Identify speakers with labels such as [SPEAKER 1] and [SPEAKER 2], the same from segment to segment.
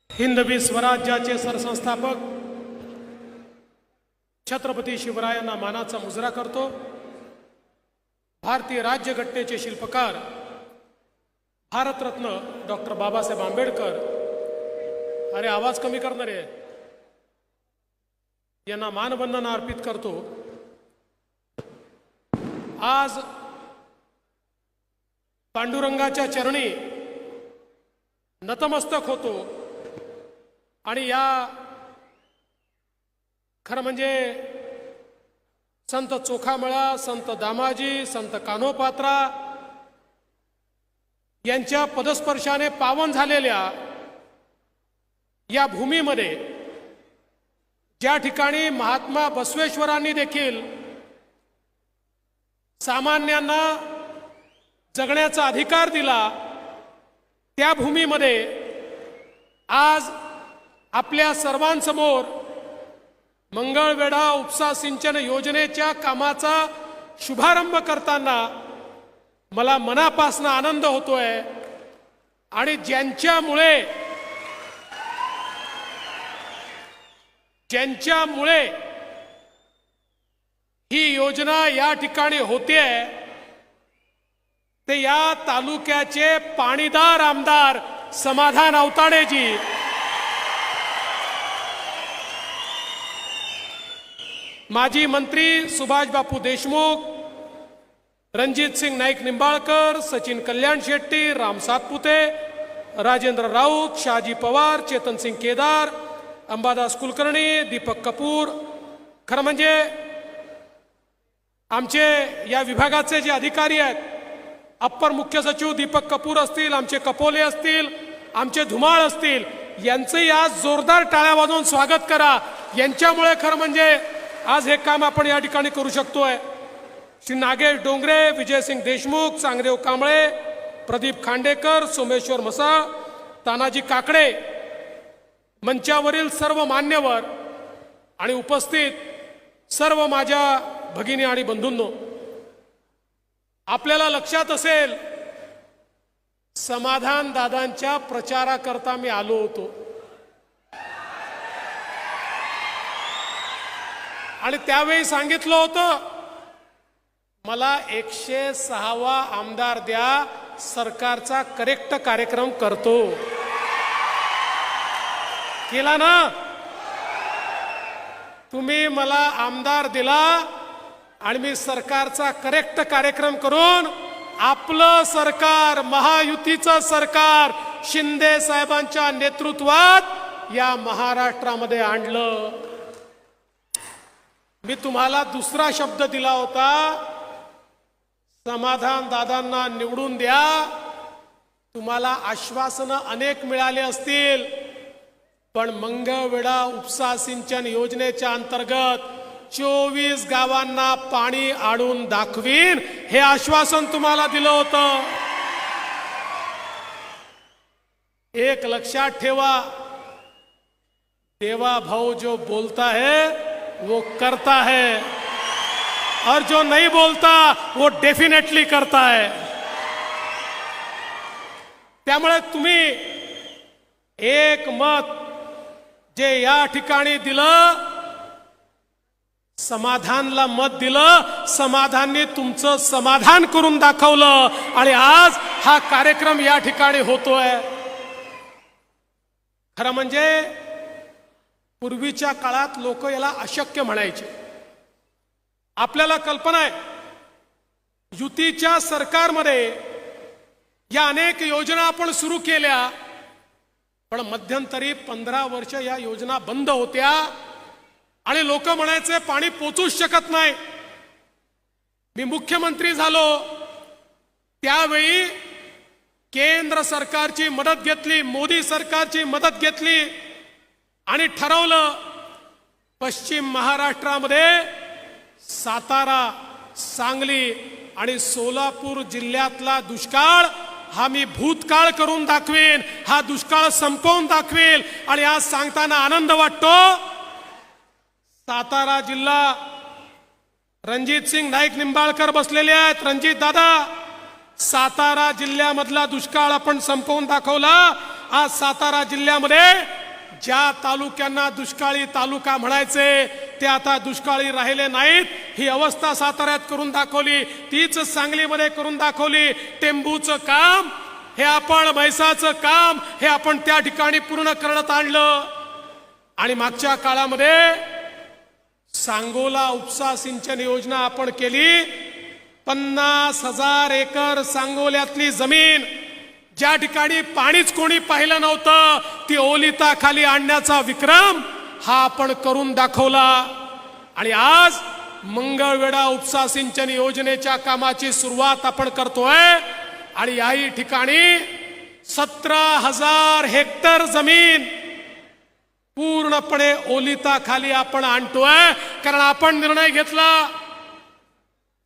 [SPEAKER 1] हिंदवी स्वराज्याचे सरसंस्थापक छत्रपती शिवरायांना मानाचा मुजरा करतो। भारतीय राज्यघटनेचे शिल्पकार भारतरत्न डॉक्टर बाबासाहेब आंबेडकर, अरे आवाज कमी करणारे, यांना मानवंदना अर्पित करतो। आज पांडुरंगाच्या चरणी नतमस्तक होतो आणि या खरं म्हणजे संत चोखामळा, संत दामाजी, संत कान्होपात्रा यांच्या पदस्पर्शाने पावन झालेल्या या भूमीमध्ये, ज्या ठिकाणी महात्मा बसवेश्वरांनी देखील सामान्यांना जगण्याचा अधिकार दिला, त्या भूमीमध्ये आज आपल्या सर्वांसमोर मंगळवेढा उपसा सिंचन योजनेच्या कामाचा शुभारंभ करताना मला मनापासून आनंद होतोय। आणि ज्यांच्यामुळे ही योजना या ठिकाणी होते, ते या तालुक्याचे पाणीदार आमदार समाधान औताडेजी, माजी मंत्री सुभाष बापू देशमुख, रणजित सिंग नाईक निंबाळकर, सचिन कल्याण शेट्टी, राम सातपुते, राजेंद्र राऊत, शहाजी पवार, चेतन सिंग केदार, अंबादास कुलकर्णी, दीपक कपूर, खरं म्हणजे आमचे या विभागाचे जे अधिकारी आहेत, अप्पर मुख्य सचिव दीपक कपूर असतील, आमचे कपोले असतील, आमचे धुमाळ असतील, यांचंही आज जोरदार टाळ्या वाजवून स्वागत करा। यांच्यामुळे खरं म्हणजे आज हे काम आपण या ठिकाणी करू शकतोय। श्री नागेश डोंगरे, विजयसिंग देशमुख, सांगदेव कांबळे, प्रदीप खांडेकर, सोमेश्वर मसाळ, तानाजी काकडे, मंचावरील सर्व मान्यवर आणि उपस्थित सर्व माझ्या भगिनी आणि बंधूंनो, आपल्याला लक्षात असेल समाधान दादांच्या प्रचाराकरता मी आलो होतो आणि त्यावेळी सांगितलं होतं मला 106वा आमदार द्या, सरकारचा करेक्ट कार्यक्रम करतो। केला ना तुम्ही? मला आमदार दिला आणि मी सरकारचा करेक्ट कार्यक्रम करून आपलं सरकार, महायुतीचं सरकार शिंदे साहेबांच्या नेतृत्वात या महाराष्ट्रामध्ये आणलं। मी तुम्हाला दुसरा शब्द दिला होता, समाधान दादांना निवडून द्या। तुम्हाला आश्वासनं अनेक मिळाले असतील, पण मंगळवेढा उपसा सिंचन योजनेच्या अंतर्गत 24 गावांना पाणी आणून दाखवीन हे आश्वासन तुम्हाला दिलं होतं। एक लक्षात ठेवा, देवा भाऊ जो बोलता है वो करता है और जो नहीं बोलता वो डेफिनेटली करता है। त्यामुळे तुम्ही एक मत जे या ठिकाणी दिलं, समाधानला मत दिलं, समाधानने तुमचं समाधान करून दाखवलं आणि आज हा कार्यक्रम या ठिकाणी होतोय। खरं म्हणजे पूर्वीच्या काळात लोक याला अशक्य म्हणायचे। आपल्याला कल्पना आहे, युतीच्या सरकारमध्ये या अनेक योजना आपण सुरू केल्या, पण मध्यंतरी 15 वर्ष या योजना बंद होत्या आणि लोक म्हणायचे पाणी पोचूच शकत नाही। मी मुख्यमंत्री झालो त्यावेळी केंद्र सरकारची मदत घेतली, मोदी सरकारची मदत घेतली आणि ठरवलं पश्चिम महाराष्ट्रामध्ये सातारा, सांगली आणि सोलापूर जिल्ह्यातला दुष्काळ हा मी भूतकाळ करून दाखवेन, हा दुष्काळ संपवून दाखवेल। आणि आज सांगताना आनंद वाटतो, सातारा जिल्हा रणजित सिंग नाईक निंबाळकर बसलेले आहेत, रणजित दादा सातारा जिल्ह्यामधला दुष्काळ आपण संपवून दाखवला. आज सातारा जिल्ह्यामध्ये ज्या तालुक्यांना दुष्काळी तालुका म्हणायचे ते आता दुष्काळी राहिले नाहीत. ही अवस्था साताऱ्यात करून दाखवली. तीच सांगलीमध्ये करून दाखवली. टेंभूचं काम हे आपण, म्हैसाचं काम हे आपण त्या ठिकाणी पूर्ण करण्यात आणलं. आणि मागच्या काळामध्ये सांगोला उपसा सिंचन योजना आपण केली. 50,000 एकर सांगोल्यातली जमीन ज्या ठिकाणी पाणीच कोणी पाहिलं नव्हतं ती ओलिताखाली आणण्याचा विक्रम हा आपण करून दाखवला. आणि आज मंगळवेढा उपसा सिंचन योजनेच्या कामाची सुरुवात आपण करतोय. आणि याही ठिकाणी 17,000 हेक्टर जमीन पूर्णपणे ओलिताखाली आपण आणतोय. कारण आपण निर्णय घेतला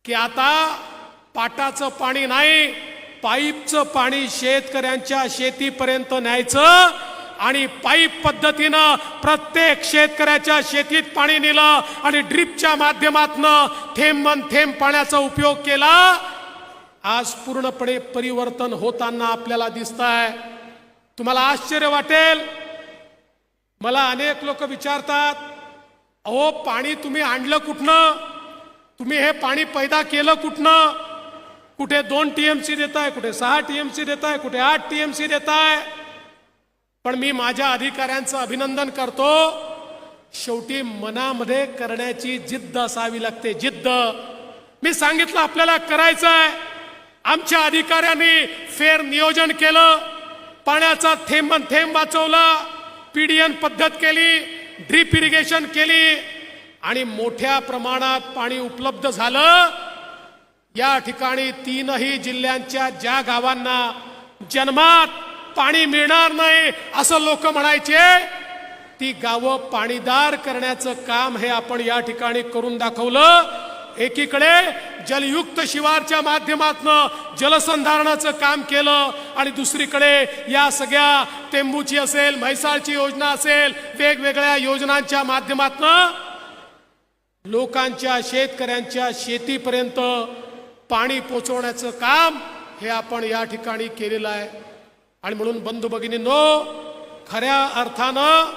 [SPEAKER 1] की आता पाटाचं पाणी नाही, पाईपचं पाणी शेतकऱ्यांच्या शेतीपर्यंत न्यायचं. आणि पाईप पद्धतीनं प्रत्येक शेतकऱ्याच्या शेतीत पाणी नेलं आणि ड्रिपच्या माध्यमातून थेंब थेंब पाण्याचा उपयोग केला. आज पूर्णपणे परिवर्तन होताना आपल्याला दिसतंय. तुम्हाला आश्चर्य वाटेल, मला अनेक लोक विचारतात, अहो पाणी तुम्ही आणलं कुठनं, तुम्ही हे पाणी पैदा केलं कुठनं, कुठे 2 TMC देताय, कुठे 6 TMC देताय, कुठे 8 TMC देताय. पण मी माझ्या अधिकाऱ्यांचं अभिनंदन करतो. शेवटी मनामध्ये करण्याची जिद्द असावी लागते, जिद्द. मी सांगितलं आपल्याला करायचंय. आमच्या अधिकाऱ्यांनी फेर नियोजन केलं, पाण्याचा थेंब थेंब वाचवला, PDN पद्धत केली, ड्रीप इरिगेशन केली आणि मोठ्या प्रमाणात पाणी उपलब्ध झालं. या ठिकाणी 3ही जिल्ह्यांच्या ज्या गावांना जन्मात पाणी मिळणार नाही असं लोक म्हणायचे, ती गावं पाणीदार करण्याचं काम हे आपण या ठिकाणी करून दाखवलं. एकीकडे जलयुक्त शिवारच्या माध्यमातून जलसंधारणाचं काम केलं आणि दुसरीकडे या सगळ्या टेंभूची असेल, म्हैसाळची योजना असेल, वेगवेगळ्या योजनांच्या माध्यमातून लोकांच्या, शेतकऱ्यांच्या शेतीपर्यंत पाणी पोहोचवण्याचं काम हे आपण या ठिकाणी केलेलं आहे. आणि म्हणून बंधू भगिनींनो, खऱ्या अर्थानं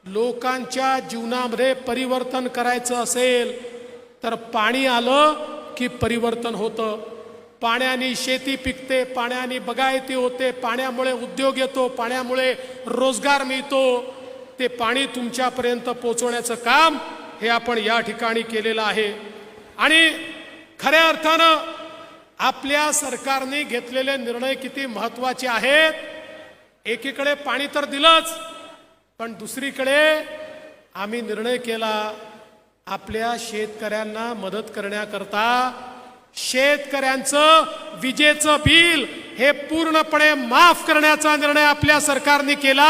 [SPEAKER 1] लोकांच्या जीवनामध्ये परिवर्तन करायचं असेल तर पाणी आलं की परिवर्तन होतं. पाण्याने शेती पिकते, पाण्याने बागायती होते, पाण्यामुळे उद्योग येतो, पाण्यामुळे रोजगार मिळतो. ते पाणी तुमच्यापर्यंत पोहोचवण्याचं काम हे आपण या ठिकाणी केलेलं आहे. आणि खऱ्या अर्थानं आपल्या सरकारने घेतलेले निर्णय किती महत्वाचे आहेत. एकीकडे पाणी तर दिलंच, पण दुसरीकडे आम्ही निर्णय केला आपल्या शेतकऱ्यांना मदत करण्याकरता शेतकऱ्यांचं विजेचं बिल हे पूर्णपणे माफ करण्याचा निर्णय आपल्या सरकारने केला.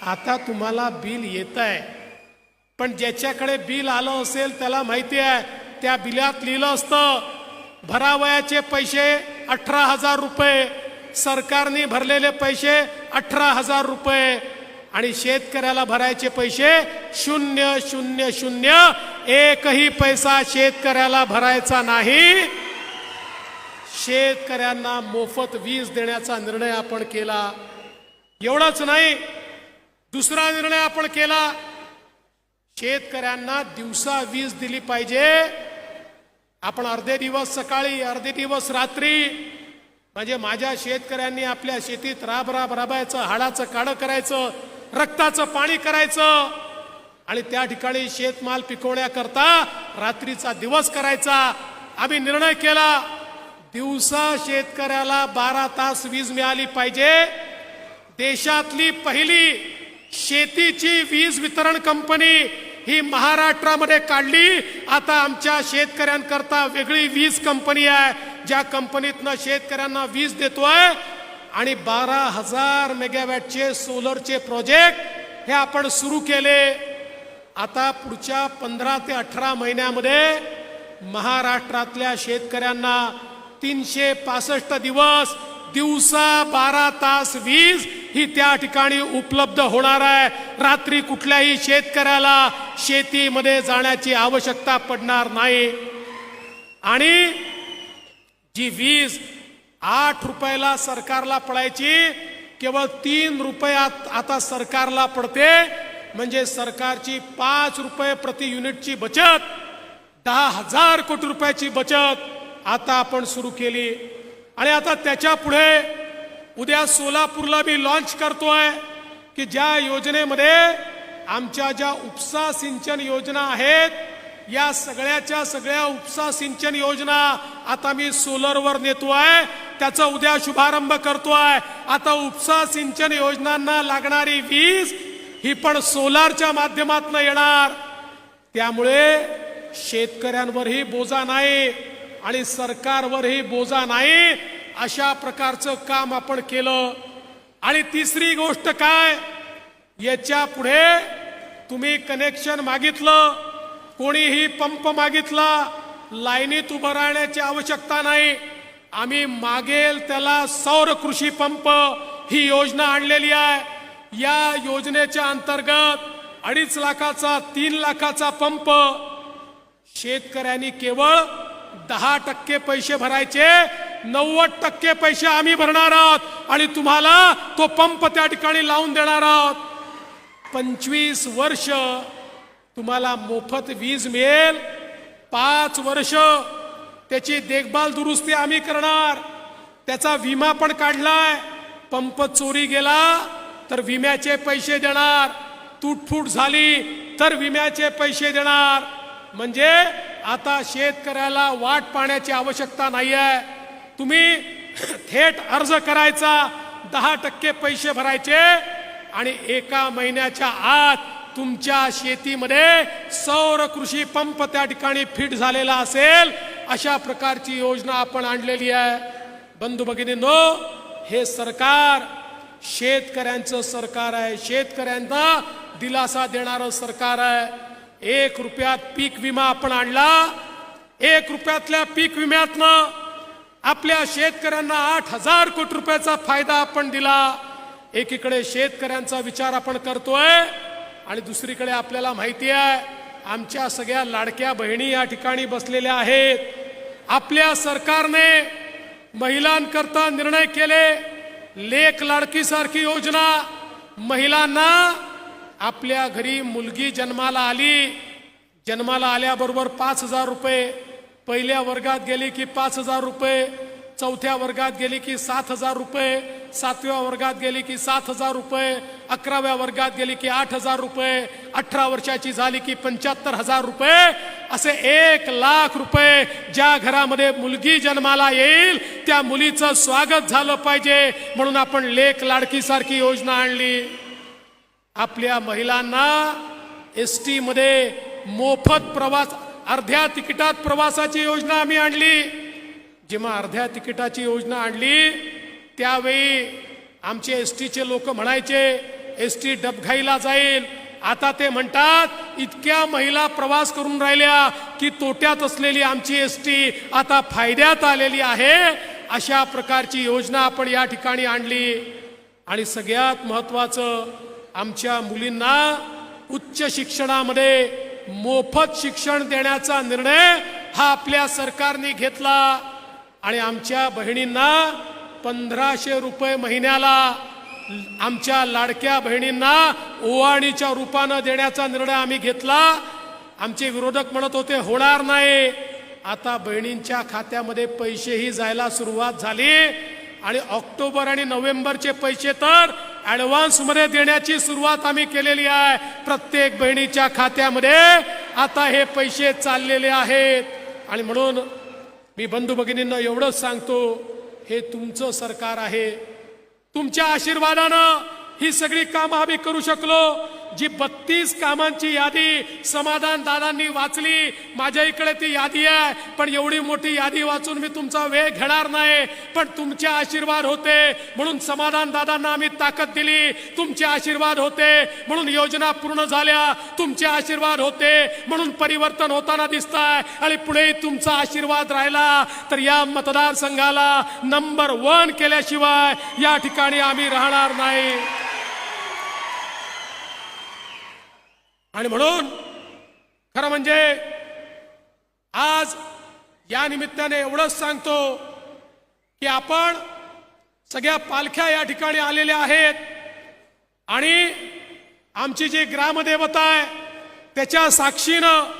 [SPEAKER 1] आता तुम्हाला बिल येत आहे, पण ज्याच्याकडे बिल आलं असेल त्याला माहिती आहे, त्या बिलात लिहिलं असतं भरावयाचे पैसे 18,000 रुपये, सरकारने भरलेले पैसे 18,000 रुपये आणि शेतकऱ्याला भरायचे पैसे 0,0,0. एकही पैसा शेतकऱ्याला भरायचा नाही. शेतकऱ्यांना मोफत वीज देण्याचा निर्णय आपण केला. एवढंच नाही, दुसरा निर्णय आपण केला, शेतकऱ्यांना दिवसा वीज दिली पाहिजे. आपण अर्धे दिवस सकाळी, अर्धे दिवस रात्री, म्हणजे माझ्या शेतकऱ्यांनी आपल्या शेतीत राबायचं, हाडाचं काढं करायचं, रक्ताचं पाणी करायचं आणि त्या ठिकाणी शेतमाल पिकवण्याकरता रात्रीचा दिवस करायचा. आम्ही निर्णय केला दिवसा शेतकऱ्याला 12 तास वीज मिळाली पाहिजे. देशातली पहिली शेतीची वीज वितरण कंपनी ही महाराष्ट्रामध्ये काढली. आता आमच्या शेतकऱ्यांकरता वेगळी वीज कंपनी आहे, ज्या कंपनीतनं शेतकऱ्यांना वीज देतोय. आणि 12,000 मेगावॅटचे सोलरचे प्रोजेक्ट हे आपण सुरू केले. आता पुढच्या 15 ते 18 महिन्यामध्ये महाराष्ट्रातल्या शेतकऱ्यांना 365 दिवस दिवसा 12 तास वीज ही त्या ठिकाणी उपलब्ध होणार आहे. रात्री कुठल्याही शेतकऱ्याला शेतीमध्ये जाण्याची आवश्यकता पडणार नाही. आणि जी वीज 8 रुपयाला सरकारला पडायची केवळ 3 रुपयात आता सरकारला पडते. म्हणजे सरकारची 5 रुपये प्रति युनिटची बचत, 10,000 कोटी रुपयाची बचत आता आपण सुरू केली. आणि आता त्याच्या पुढे उद्या सोलापूरला मी लॉन्च करतोय की ज्या योजनेमध्ये आमच्या ज्या उपसा सिंचन योजना आहेत, या सगळ्याच्या सगळ्या उपसा सिंचन योजना आता मी सोलरवर नेतोय. त्याचा उद्या शुभारंभ करतोय. आता उपसा सिंचन योजनांना लागणारी वीज ही पण सोलारच्या माध्यमातून येणार. त्यामुळे शेतकऱ्यांवरही बोजा नाही आणि सरकारवरही बोजा नाही. अशा प्रकारचं काम आपण केलं. आणि तिसरी गोष्ट काय, याच्या पुढे तुम्ही कनेक्शन मागितलं, कोणीही पंप मागितला, लाईनीत उभं राहण्याची आवश्यकता नाही. आम्ही मागेल त्याला सौर कृषी पंप ही योजना आणलेली आहे. या योजनेच्या अंतर्गत 2.5 लाखाचा 3 लाखाचा पंप शेतकऱ्यांनी केवळ 10% पैसे भरायचे, 90% पैसे आम्ही भरणार आहोत आणि तुम्हाला तो पंप त्या ठिकाणी लावून देणार आहोत. 25 वर्ष तुम्हाला मोफत वीज मिळेल. 5 वर्ष त्याची देखभाल दुरुस्ती आम्ही करणार. त्याचा विमा पण काढलाय. पंप चोरी गेला तर विम्याचे पैसे देणार, तुटफूट झाली तर विम्याचे पैसे देणार. म्हणजे आता शेतकऱ्याला वाट पाहण्याची आवश्यकता नाहीये. तुम्ही थेट अर्ज करायचा, 10% पैसे भरायचे आणि 1 महिन्याच्या आत तुमच्या शेतीमध्ये सौर कृषी पंप त्या ठिकाणी फिट झालेला असेल. अशा प्रकारची योजना आपण आणलेली आहे. बंधू भगिनींनो, हे सरकार शेतकऱ्यांचं सरकार आहे. शेतकऱ्यांना दिलासा देणारं सरकार आहे. 1 रुपयात पीक विमा आपण आणला. 1 रुपयातल्या पीक विम्यातनं आपल्या शेतकऱ्यांना 8,000 कोटी रुपयाचा फायदा आपण दिला. एकीकडे शेतकऱ्यांचा विचार आपण करतोय आणि दुसरीकडे आपल्याला माहिती आहे आमच्या सगळ्या लाडक्या बहिणी या ठिकाणी बसलेल्या आहेत. आपल्या सरकारने महिलांकरता निर्णय केले. लेक लाडकी सारखी योजना, महिलांना आपल्या घरी मुलगी जन्माला आली, जन्माला आल्याबरोबर 5,000 रुपये, पहिल्या वर्गात गेली की 5,000 रुपये, 4थ्या वर्गात गेली की 7,000 रुपये, 7व्या वर्गात गेली की 7,000 रुपये, 11व्या वर्गात गेली की 8,000 रुपये, 18 वर्षाची झाली की 75,000 रुपये, असे 1 लाख रुपये ज्या घरामध्ये मुलगी जन्माला येईल त्या मुलीचं स्वागत झालं पाहिजे म्हणून आपण लेक लाडकी सारखी योजना आणली. आपल्या महिलांना एसटी मध्ये मोफत प्रवास, अर्ध्या तिकिटात प्रवासाची योजना आम्ही आणली. जेव्हा अर्ध्या तिकिटाची योजना आणली त्यावेळी आमचे एसटीचे लोक म्हणायचे एसटी डबघाईला जाईल. आता ते म्हणतात इतक्या महिला प्रवास करून राहिल्या की तोट्यात असलेली आमची एसटी आता फायद्यात आलेली आहे. अशा प्रकारची योजना आपण या ठिकाणी आणली. आणि सगळ्यात महत्त्वाचं, आमच्या मुलींना उच्च शिक्षणामध्ये मोफत शिक्षण देण्याचा निर्णय हा आपल्या सरकारने घेतला. आणि आमच्या बहिणींना 1,500 रुपये महिन्याला, आमच्या लाडक्या बहिणींना ओवाळणीच्या रूपानं देण्याचा निर्णय आम्ही घेतला. आमचे विरोधक म्हणत होते होणार नाही. आता बहिणींच्या खात्यामध्ये पैसेही जायला सुरुवात झाली. आणि ऑक्टोबर आणि नोव्हेंबरचे पैसे तर ऍडव्हान्स मध्ये देण्याची सुरुवात आम्ही केलेली आहे. प्रत्येक बहिणीच्या खात्यामध्ये आता हे पैसे चाललेले आहेत. आणि म्हणून मी बंधू भगिनींना एवढंच सांगतो, हे तुमचं सरकार आहे. तुमच्या आशीर्वादानं ही सगळी कामं आम्ही करू शकलो. जी 32 कामांची यादी समाधान दादांनी वाचली, माझ्या इकडे ती यादी आहे, पण एवढी मोठी यादी वाचून मी तुमचा वेळ घेणार नाही. पण तुमचे आशीर्वाद होते म्हणून समाधान दादांना आम्ही ताकद दिली. तुमचे आशीर्वाद होते म्हणून योजना पूर्ण झाल्या. तुमचे आशीर्वाद होते म्हणून परिवर्तन होताना दिसतंय. आणि पुढे तुमचा आशीर्वाद राहिला तर या मतदारसंघाला नंबर 1 केल्याशिवाय या ठिकाणी आम्ही राहणार नाही. आणि म्हणून खरं म्हणजे आज या निमित्ताने एवढंच सांगतो की आपण सगळ्या पालख्या या ठिकाणी आलेल्या आहेत आणि आमची जी ग्रामदेवता आहे त्याच्या साक्षीनं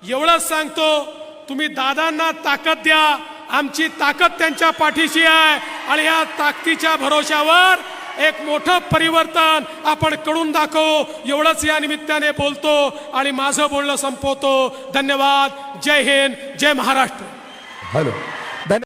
[SPEAKER 1] एवढंच सांगतो, तुम्ही दादांना ताकद द्या, आमची ताकद त्यांच्या पाठीशी आहे आणि या ताकदीच्या भरोशावर एक मोठं परिवर्तन आपण करून दाखवू, एवढंच या निमित्ताने बोलतो आणि माझं बोलणं संपवतो. धन्यवाद. जय हिंद, जय महाराष्ट्र.
[SPEAKER 2] हॅलो.